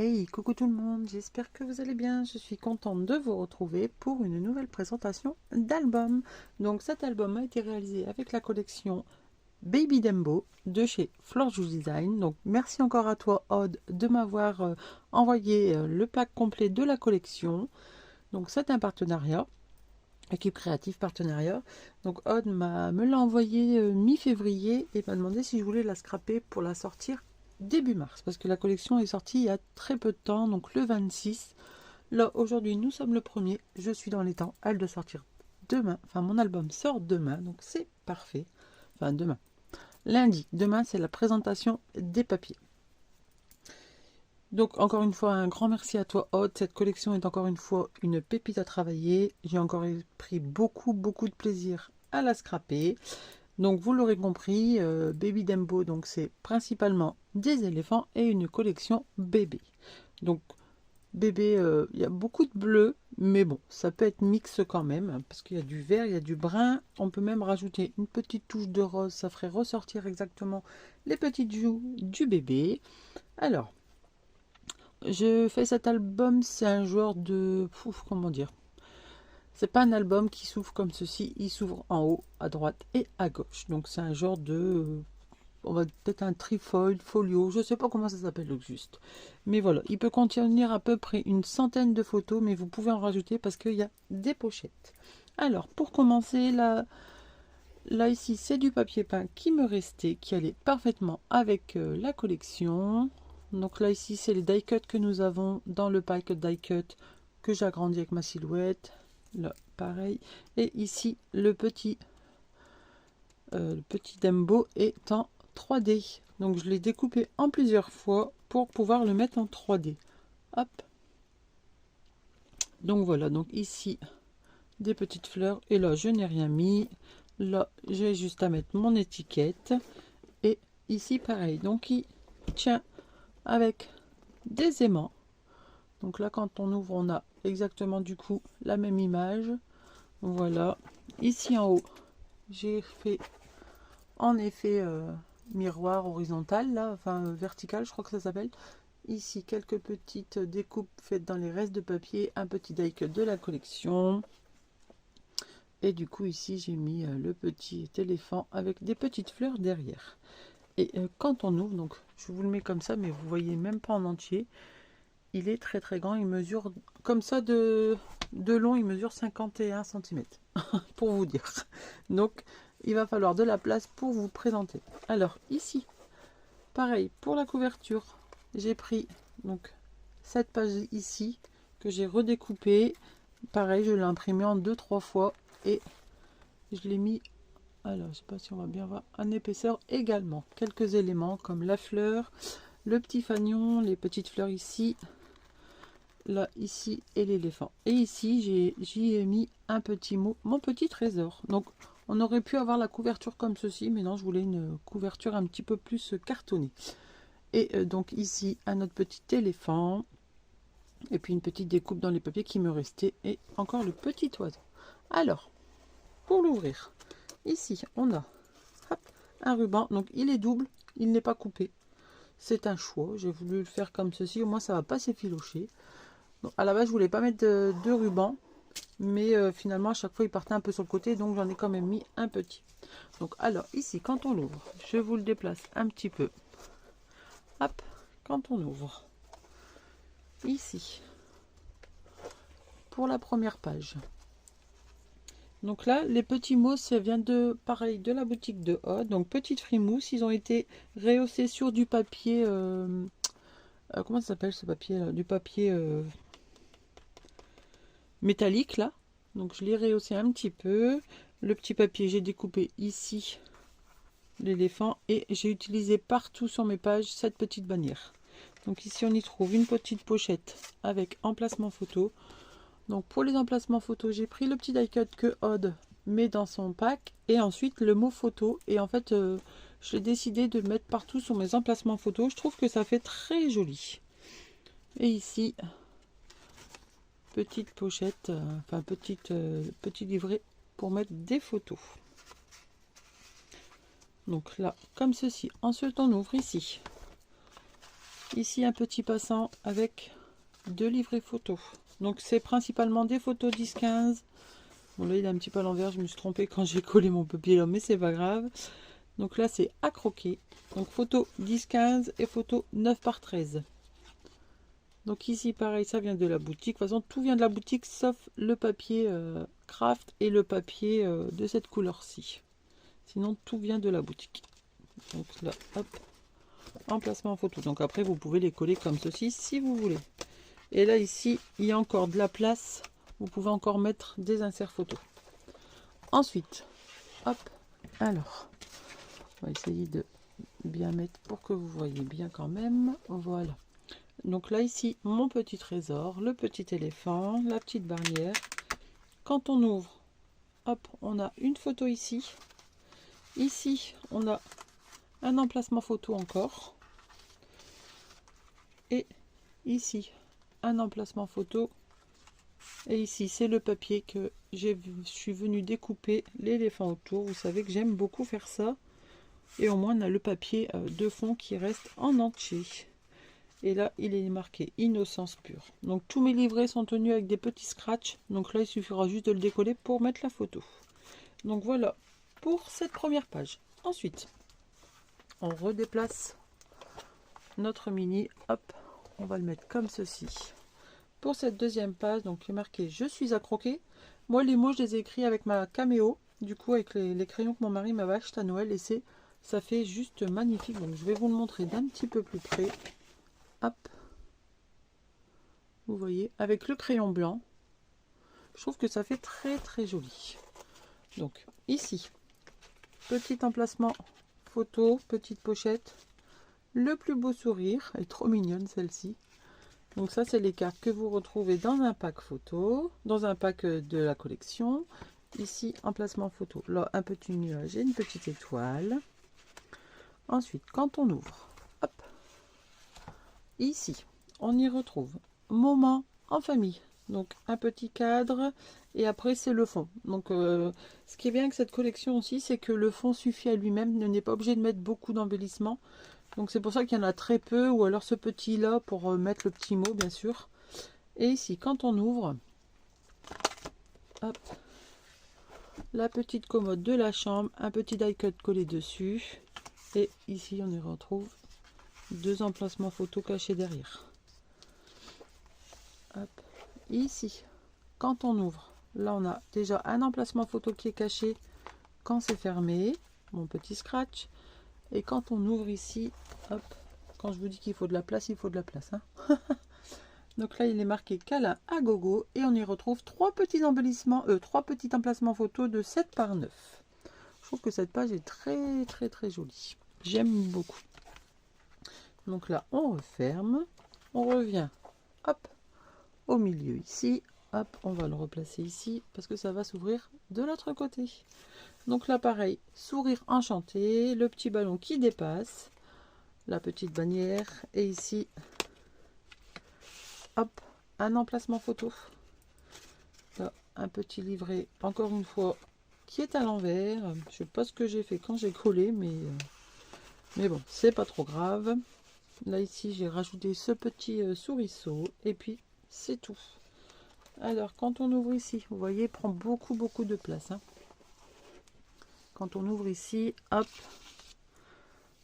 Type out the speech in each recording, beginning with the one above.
Hey, coucou tout le monde, j'espère que vous allez bien. Je suis contente de vous retrouver pour une nouvelle présentation d'album. Donc cet album a été réalisé avec la collection Baby Dembo de chez Florju Design. Donc merci encore à toi Odd de m'avoir envoyé le pack complet de la collection. Donc c'est un partenariat, équipe créative partenariat. Donc Odd me l'a envoyé mi-février et m'a demandé si je voulais la scraper pour la sortir début mars, parce que la collection est sortie il y a très peu de temps, donc le 26. Là, aujourd'hui, nous sommes le 1er, je suis dans les temps, elle doit sortir demain, enfin mon album sort demain, donc c'est parfait. Enfin demain, lundi, demain c'est la présentation des papiers. Donc encore une fois, un grand merci à toi Aude, cette collection est encore une fois une pépite à travailler, j'ai encore pris beaucoup de plaisir à la scraper. Donc vous l'aurez compris, Baby Dembo, donc c'est principalement des éléphants et une collection bébé. Donc bébé, il y a beaucoup de bleu, mais bon, ça peut être mix quand même, hein, parce qu'il y a du vert, il y a du brun. On peut même rajouter une petite touche de rose, ça ferait ressortir exactement les petites joues du bébé. Alors, je fais cet album, c'est un genre de... comment dire, c'est pas un album qui s'ouvre comme ceci, il s'ouvre en haut, à droite et à gauche. Donc c'est un genre de... on va peut-être un trifoil, folio, je sais pas comment ça s'appelle le juste. Mais voilà, il peut contenir à peu près une centaine de photos, mais vous pouvez en rajouter parce qu'il y a des pochettes. Alors, pour commencer, là ici, c'est du papier peint qui me restait, qui allait parfaitement avec la collection. Donc là ici, c'est les die cuts que nous avons dans le pack die cut que j'agrandis avec ma silhouette. Là, pareil. Et ici, le petit Dembo est en 3D. Donc je l'ai découpé en plusieurs fois pour pouvoir le mettre en 3D. Hop. Donc voilà, donc ici, des petites fleurs. Et là, je n'ai rien mis. Là, j'ai juste à mettre mon étiquette. Et ici, pareil. Donc il tient avec des aimants. Donc là, quand on ouvre, on a exactement du coup la même image. Voilà. Ici en haut, j'ai fait en effet miroir horizontal, là, enfin vertical, je crois que ça s'appelle. Ici, quelques petites découpes faites dans les restes de papier, un petit die cut de la collection. Et du coup, ici, j'ai mis le petit éléphant avec des petites fleurs derrière. Et quand on ouvre, donc je vous le mets comme ça, mais vous voyez même pas en entier. Il est très grand, il mesure comme ça de long, il mesure 51 cm, pour vous dire. Donc, il va falloir de la place pour vous présenter. Alors, ici, pareil, pour la couverture, j'ai pris donc cette page ici, que j'ai redécoupée. Pareil, je l'ai imprimé en 2-3 fois, et je l'ai mis, alors je sais pas si on va bien voir, en épaisseur également. Quelques éléments comme la fleur, le petit fanion, les petites fleurs ici, là, ici, et l'éléphant. Et ici, j'y ai mis un petit mot, mon petit trésor. Donc, on aurait pu avoir la couverture comme ceci, mais non, je voulais une couverture un petit peu plus cartonnée. Et donc ici, un autre petit éléphant. Et puis une petite découpe dans les papiers qui me restait. Et encore le petit oiseau. Alors, pour l'ouvrir, ici, on a hop, un ruban. Donc, il est double, il n'est pas coupé. C'est un choix. J'ai voulu le faire comme ceci. Au moins, ça va pas s'effilocher. Donc, à la base, je voulais pas mettre de ruban, mais finalement à chaque fois il partait un peu sur le côté, donc j'en ai quand même mis un petit. Donc alors ici, quand on l'ouvre, je vous le déplace un petit peu. Hop, quand on ouvre ici pour la première page, donc là les petits mots, ça vient de pareil de la boutique de Odd. Donc petite frimousse, ils ont été rehaussés sur du papier comment ça s'appelle ce papier là, du papier métallique là. Donc je l'ai rehaussé un petit peu. Le petit papier, j'ai découpé ici l'éléphant et j'ai utilisé partout sur mes pages cette petite bannière. Donc ici on y trouve une petite pochette avec emplacement photo. Donc pour les emplacements photo, j'ai pris le petit die cut que Odd met dans son pack et ensuite le mot photo. Et en fait j'ai décidé de le mettre partout sur mes emplacements photo. Je trouve que ça fait très joli. Et ici, petite pochette, enfin petit livret pour mettre des photos. Donc là, comme ceci. Ensuite, on ouvre ici Ici un petit passant avec 2 livrets photos. Donc c'est principalement des photos 10-15. Bon là il est un petit peu à l'envers, je me suis trompée quand j'ai collé mon papier là, mais c'est pas grave. Donc là c'est à croquer. Donc photo 10-15 et photo 9 par 13. Donc ici pareil, ça vient de la boutique. De toute façon tout vient de la boutique sauf le papier craft et le papier de cette couleur-ci. Sinon tout vient de la boutique. Donc là hop, emplacement photo. Donc après vous pouvez les coller comme ceci si vous voulez. Et là ici il y a encore de la place. Vous pouvez encore mettre des inserts photos. Ensuite, hop, alors, on va essayer de bien mettre pour que vous voyez bien quand même. Voilà. Donc là ici, mon petit trésor, le petit éléphant, la petite barrière. Quand on ouvre, hop, on a une photo ici. Ici, on a un emplacement photo encore. Et ici, un emplacement photo. Et ici, c'est le papier que je suis venue découper l'éléphant autour. Vous savez que j'aime beaucoup faire ça. Et au moins, on a le papier de fond qui reste en entier. Et là, il est marqué Innocence pure. Donc, tous mes livrets sont tenus avec des petits scratchs. Donc là, il suffira juste de le décoller pour mettre la photo. Donc voilà pour cette première page. Ensuite, on redéplace notre mini. Hop, on va le mettre comme ceci. Pour cette deuxième page, donc il est marqué je suis à croquer. Moi les mots je les ai écrits avec ma caméo, du coup avec les crayons que mon mari m'avait acheté à Noël, et ça fait juste magnifique. Donc je vais vous le montrer d'un petit peu plus près. Hop, vous voyez, avec le crayon blanc, je trouve que ça fait très très joli. Donc ici, petit emplacement photo, petite pochette, le plus beau sourire, elle est trop mignonne celle-ci. Donc ça, c'est les cartes que vous retrouvez dans un pack photo, dans un pack de la collection. Ici, emplacement photo. Là, un petit nuage et une petite étoile. Ensuite, quand on ouvre, hop, ici, on y retrouve moment en famille. Donc, un petit cadre et après, c'est le fond. Donc, ce qui est bien avec cette collection aussi, c'est que le fond suffit à lui-même. On n'est pas obligé de mettre beaucoup d'embellissement. Donc c'est pour ça qu'il y en a très peu, ou alors ce petit là pour mettre le petit mot bien sûr. Et ici quand on ouvre, hop, la petite commode de la chambre, un petit die cut collé dessus. Et ici on y retrouve 2 emplacements photos cachés derrière. Hop. Ici, quand on ouvre, là on a déjà un emplacement photo qui est caché quand c'est fermé, mon petit scratch. Et quand on ouvre ici, hop, quand je vous dis qu'il faut de la place, il faut de la place. Hein. Donc là, il est marqué câlin à gogo et on y retrouve 3 petits embellissements, 3 petits emplacements photos de 7 par 9. Je trouve que cette page est très très très jolie. J'aime beaucoup. Donc là, on referme, on revient, hop, au milieu ici. Hop, on va le replacer ici parce que ça va s'ouvrir de l'autre côté. Donc là, pareil, sourire enchanté, le petit ballon qui dépasse, la petite bannière et ici, hop, un emplacement photo. Là, un petit livret, encore une fois, qui est à l'envers. Je sais pas ce que j'ai fait quand j'ai collé, mais bon, c'est pas trop grave. Là, ici, j'ai rajouté ce petit souriceau et puis c'est tout. Alors, quand on ouvre ici, vous voyez, il prend beaucoup de place. Hein. Quand on ouvre ici, hop,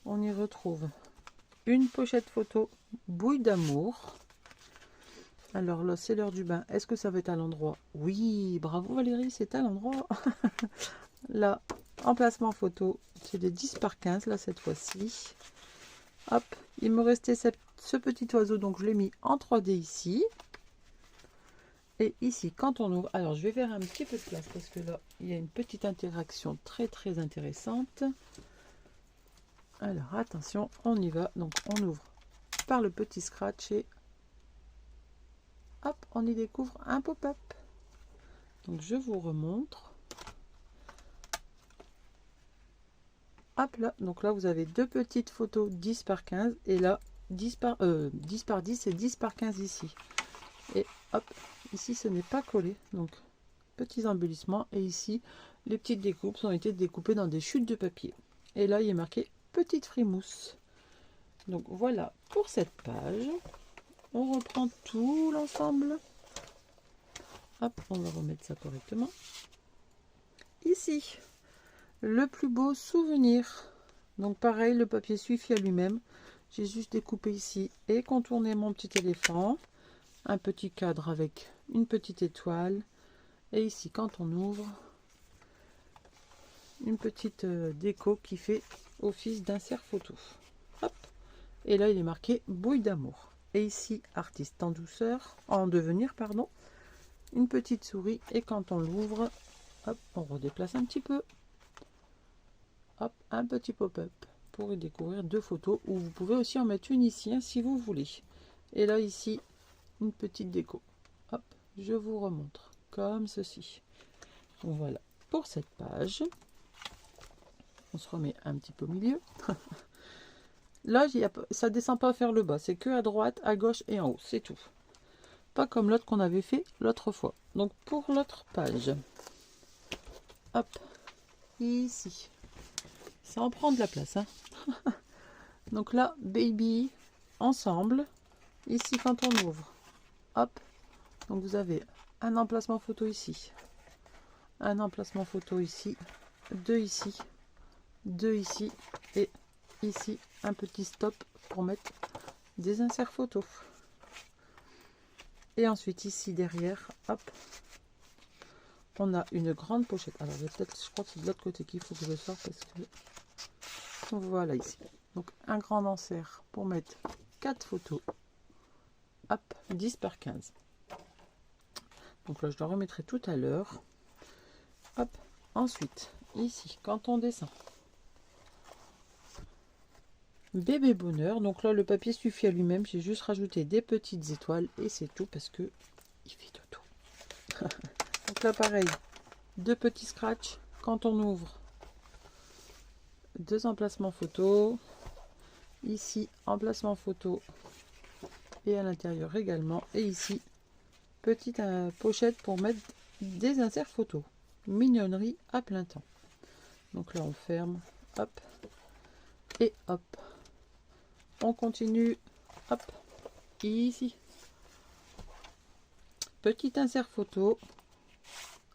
on y retrouve une pochette photo bouille d'amour. Alors là, c'est l'heure du bain. Est-ce que ça va être à l'endroit? Oui, bravo Valérie, c'est à l'endroit. Là, emplacement photo, c'est des 10 par 15 là cette fois-ci. Hop, il me restait ce petit oiseau, donc je l'ai mis en 3D ici. Et ici, quand on ouvre, alors je vais faire un petit peu de place parce que là, il y a une petite interaction très intéressante. Alors attention, on y va. Donc on ouvre par le petit scratch et hop, on y découvre un pop-up. Donc je vous remontre. Hop là, donc là vous avez 2 petites photos 10 par 15 et là 10 par 10 et 10 par 15 ici. Et hop, ici ce n'est pas collé, donc petits embellissements et ici les petites découpes ont été découpées dans des chutes de papier. Et là il est marqué petite frimousse. Donc voilà pour cette page. On reprend tout l'ensemble. Hop, on va remettre ça correctement. Ici, le plus beau souvenir. Donc pareil, le papier suffit à lui-même. J'ai juste découpé ici et contourné mon petit éléphant. Un petit cadre avec une petite étoile. Et ici, quand on ouvre, une petite déco qui fait office d'insert photo. Hop. Et là, il est marqué Bouille d'amour. Et ici, artiste en douceur, en devenir, pardon. Une petite souris. Et quand on l'ouvre, hop, on redéplace un petit peu. Hop, un petit pop-up pour y découvrir 2 photos. Ou vous pouvez aussi en mettre une ici, hein, si vous voulez. Et là, ici, une petite déco. Hop, je vous remontre. Comme ceci. Donc voilà pour cette page. On se remet un petit peu au milieu. Là, ça descend pas vers le bas. C'est que à droite, à gauche et en haut. C'est tout. Pas comme l'autre qu'on avait fait l'autre fois. Donc pour l'autre page. Hop. Ici. Ça en prend de la place. Hein. Donc là, baby. Ensemble. Ici, quand on ouvre. Hop. Donc vous avez un emplacement photo ici. Un emplacement photo ici. 2 ici. 2 ici. Et ici, un petit stop pour mettre des inserts photos. Et ensuite, ici derrière, hop, on a une grande pochette. Alors, je crois que c'est de l'autre côté qu'il faut que je sorte parce que voilà ici. Donc, un grand insert pour mettre 4 photos. Hop, 10 par 15. Donc là, je le remettrai tout à l'heure. Hop, ensuite, ici, quand on descend, bébé bonheur. Donc là, le papier suffit à lui-même. J'ai juste rajouté des petites étoiles et c'est tout parce que il fait de tout. Donc là, pareil, 2 petits scratchs quand on ouvre. 2 emplacements photo. Ici, emplacement photo. Et à l'intérieur également. Et ici, petite pochette pour mettre des inserts photos. Mignonnerie à plein temps. Donc là, on ferme. Hop. Et hop. On continue. Hop. Ici. Petit insert photo.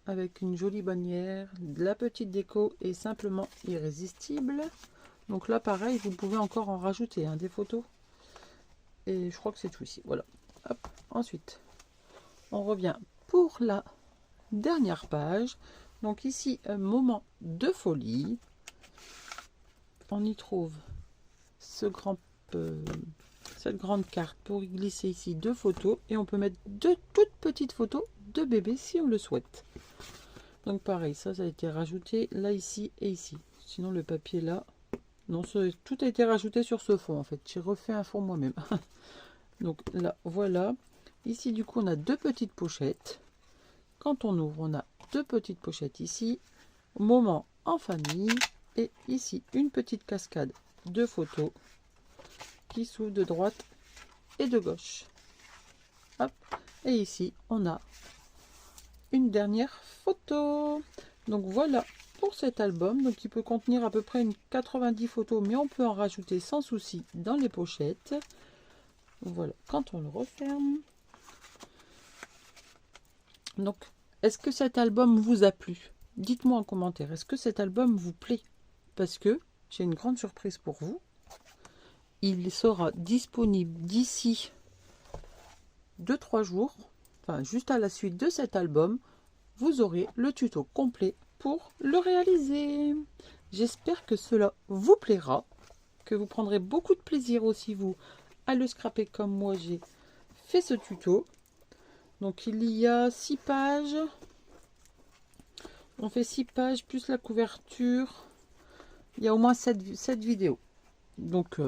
Avec une jolie bannière, de la petite déco et simplement irrésistible. Donc là pareil, vous pouvez encore en rajouter hein, des photos. Et je crois que c'est tout ici. Voilà. Hop. Ensuite, on revient pour la dernière page. Donc ici, un moment de folie. On y trouve cette grande carte pour y glisser ici 2 photos. Et on peut mettre 2 toutes petites photos de bébé si on le souhaite. Donc pareil, ça a été rajouté là, ici et ici. Sinon le papier là, non, tout a été rajouté sur ce fond en fait. J'ai refait un fond moi-même. Donc là, voilà. Ici du coup on a 2 petites pochettes. Quand on ouvre, on a 2 petites pochettes ici. Moment en famille. Et ici une petite cascade de photos qui s'ouvre de droite et de gauche. Hop. Et ici on a une dernière photo. Donc voilà pour cet album. Donc il peut contenir à peu près une 90 photos, mais on peut en rajouter sans souci dans les pochettes. Voilà, quand on le referme. Donc, est-ce que cet album vous a plu? Dites-moi en commentaire, est-ce que cet album vous plaît? Parce que j'ai une grande surprise pour vous. Il sera disponible d'ici 2-3 jours. Enfin, juste à la suite de cet album, vous aurez le tuto complet pour le réaliser. J'espère que cela vous plaira, que vous prendrez beaucoup de plaisir aussi vous à le scraper comme moi j'ai fait ce tuto. Donc il y a 6 pages. On fait 6 pages plus la couverture. Il y a au moins 7 vidéos. Donc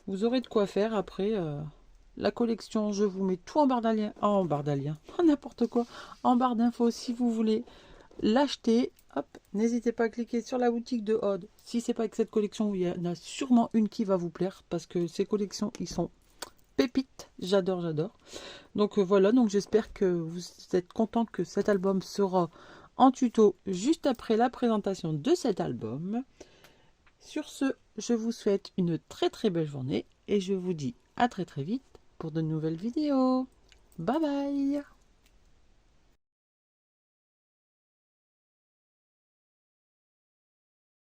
vous aurez de quoi faire après. La collection, je vous mets tout en barre d'alien, n'importe quoi, en barre d'infos si vous voulez l'acheter. Hop, n'hésitez pas à cliquer sur la boutique de Aude. Si c'est pas avec cette collection, il y en a sûrement une qui va vous plaire parce que ces collections, ils sont pépites. J'adore, j'adore. Donc voilà, donc j'espère que vous êtes content que cet album sera en tuto juste après la présentation de cet album. Sur ce, je vous souhaite une très belle journée et je vous dis à très vite pour de nouvelles vidéos. Bye bye!